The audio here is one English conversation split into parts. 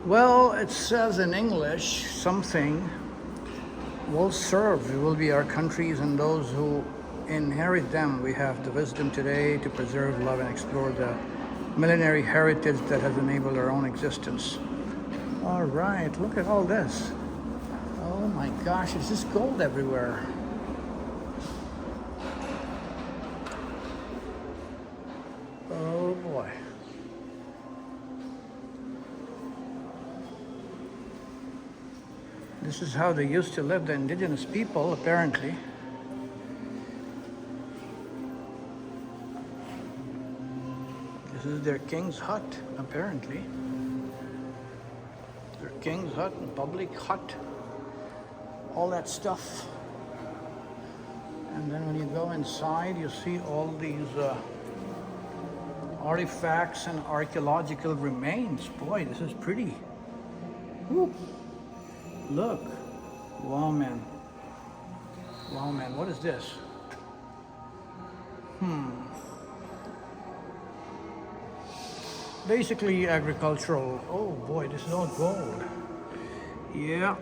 Well, it says in English something will serve. It will be our countries and those who inherit them. We have the wisdom today to preserve, love, and explore the millenary heritage that has enabled our own existence. All right, look at all this. Oh my gosh, it's just gold everywhere. Oh boy. This is how they used to live, the indigenous people, apparently. This is their king's hut, apparently. Their king's hut, public hut, all that stuff. And then when you go inside, you see all these artifacts and archaeological remains. Boy, this is pretty. Woo. Look. Wow, man. Wow, man. What is this? Basically agricultural. Oh boy, this is all gold. Yeah.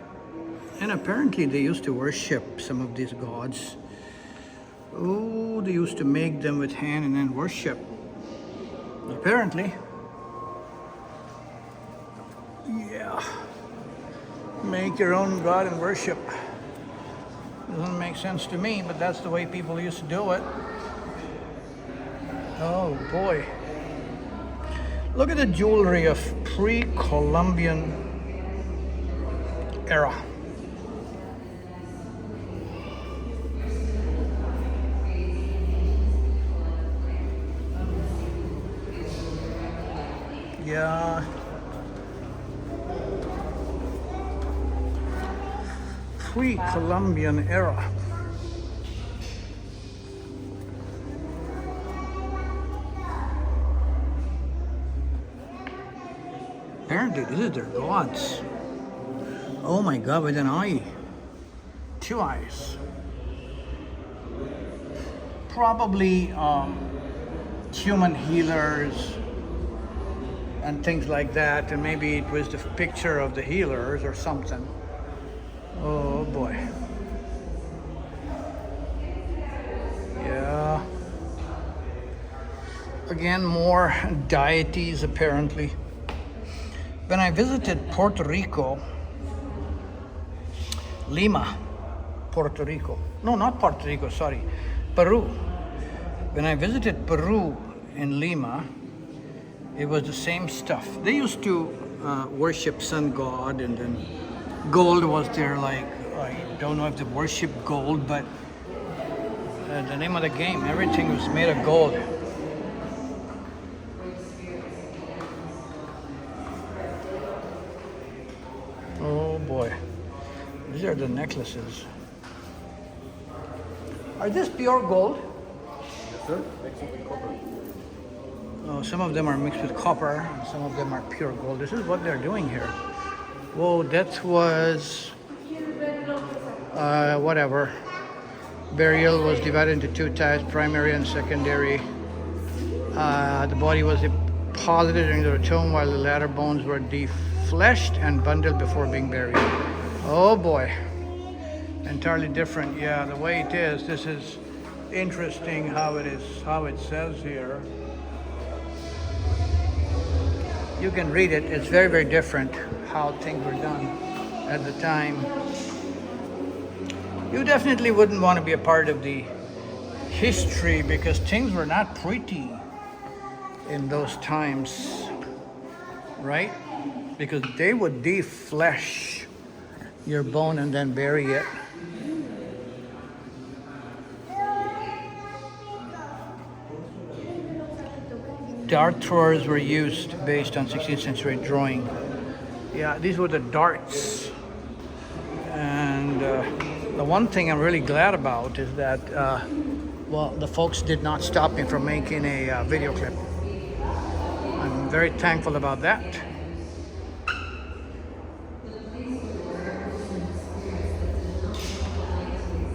And apparently they used to worship some of these gods. Oh, they used to make them with hand and then worship. Apparently. Yeah. Make your own god and worship. Doesn't make sense to me, but that's the way people used to do it. Oh boy. Look at the jewelry of pre-Columbian era. Yeah. Pre-Columbian era. Apparently, this is their gods. Oh my god, with an eye. 2 eyes. Probably human healers and things like that, and maybe it was the picture of the healers or something. Oh boy. Yeah. Again, more deities apparently. When I visited Puerto Rico, Lima, Puerto Rico. No, not Puerto Rico, sorry. Peru. When I visited Peru in Lima, it was the same stuff. They used to worship sun god, and then gold was their, like, I don't know if they worship gold, but the name of the game, everything was made of gold. Oh boy, these are the necklaces. Are these pure gold? Yes, sir. Mixed with copper. Oh, some of them are mixed with copper, and some of them are pure gold. This is what they're doing here. Whoa, that was whatever. Burial was divided into 2 types, primary and secondary. The body was deposited into the tomb while the latter bones were defleshed and bundled before being buried. Oh boy, entirely different. Yeah, the way it is, this is interesting how it says here. You can read it, it's very, very different how things were done at the time. You definitely wouldn't want to be a part of the history because things were not pretty in those times, right? Because they would deflesh your bone and then bury it. Dart throwers were used based on 16th century drawing. Yeah, these were the darts. And the one thing I'm really glad about is that, well, the folks did not stop me from making a video clip. I'm very thankful about that.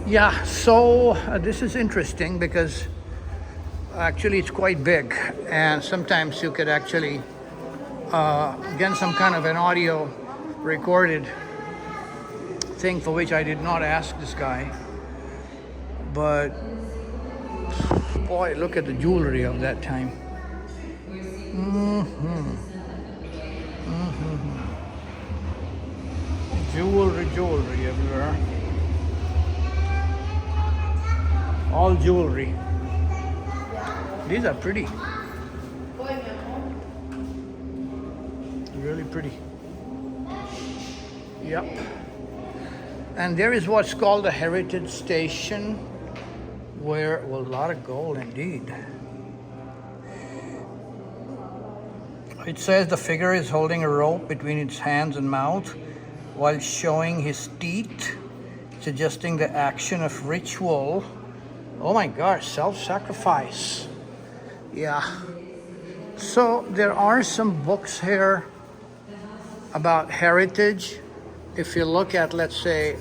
Yeah, so this is interesting because actually it's quite big, and sometimes you could actually again, some kind of an audio recorded thing for which I did not ask this guy. But boy, look at the jewelry of that time. Jewelry everywhere. All jewelry. These are pretty. Really pretty. Yep. And there is what's called a heritage station, where, well, a lot of gold indeed. It says the figure is holding a rope between its hands and mouth while showing his teeth, suggesting the action of ritual. Oh my gosh, self-sacrifice. Yeah. So there are some books here about heritage. If you look at, let's say,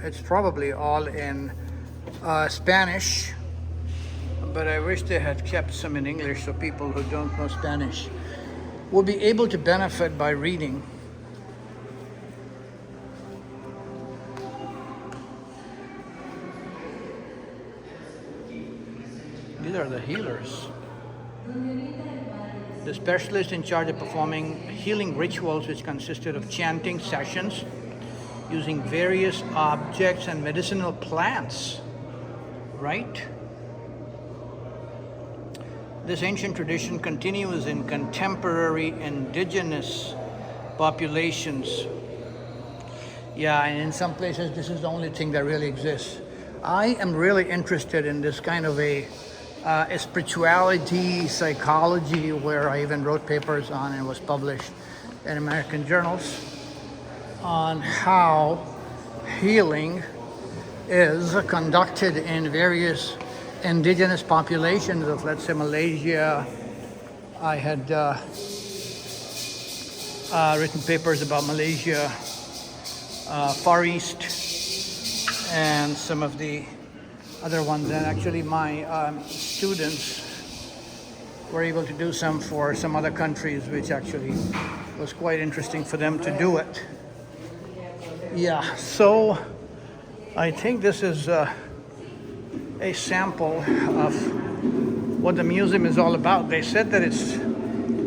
it's probably all in Spanish, but I wish they had kept some in English so people who don't know Spanish will be able to benefit by reading. These are the healers. The specialist in charge of performing healing rituals, which consisted of chanting sessions using various objects and medicinal plants, right? This ancient tradition continues in contemporary indigenous populations. Yeah, and in some places this is the only thing that really exists. I am really interested in this kind of a spirituality, psychology, where I even wrote papers on and was published in American journals on how healing is conducted in various indigenous populations of, let's say, Malaysia. I had written papers about Malaysia, Far East, and some of the other ones. And actually my students were able to do some for some other countries, which actually was quite interesting for them to do it. Yeah, so I think this is a sample of what the museum is all about. They said that it's,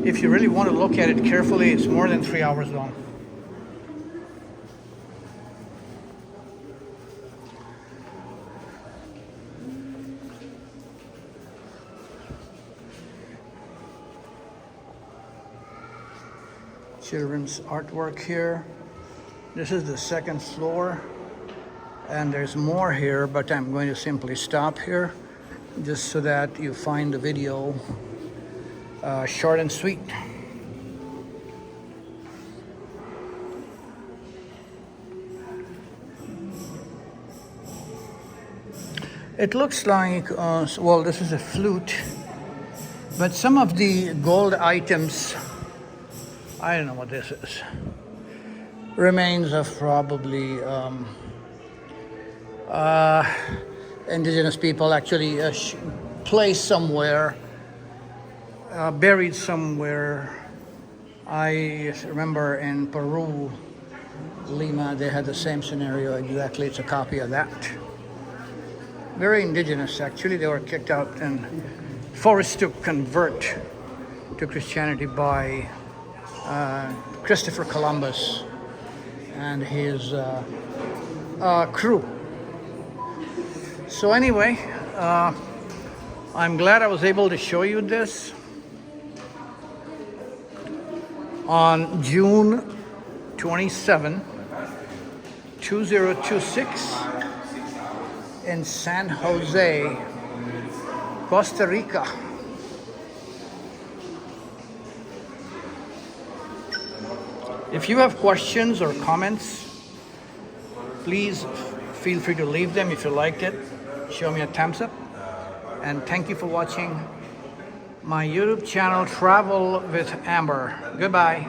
if you really want to look at it carefully, it's more than 3 hours long. Children's artwork here. This is the second floor, and there's more here, but I'm going to simply stop here just so that you find the video short and sweet. It looks like, well, this is a flute, but some of the gold items, I don't know what this is. Remains of probably indigenous people, actually placed somewhere, buried somewhere. I remember in Peru, Lima, they had the same scenario exactly. It's a copy of that. Very indigenous, actually. They were kicked out and forced to convert to Christianity by Christopher Columbus and his crew. So anyway, I'm glad I was able to show you this on June 27, 2026 in San Jose, Costa Rica. If you have questions or comments, please feel free to leave them. If you liked it, show me a thumbs up. And thank you for watching my YouTube channel, Travel with Amber. Goodbye.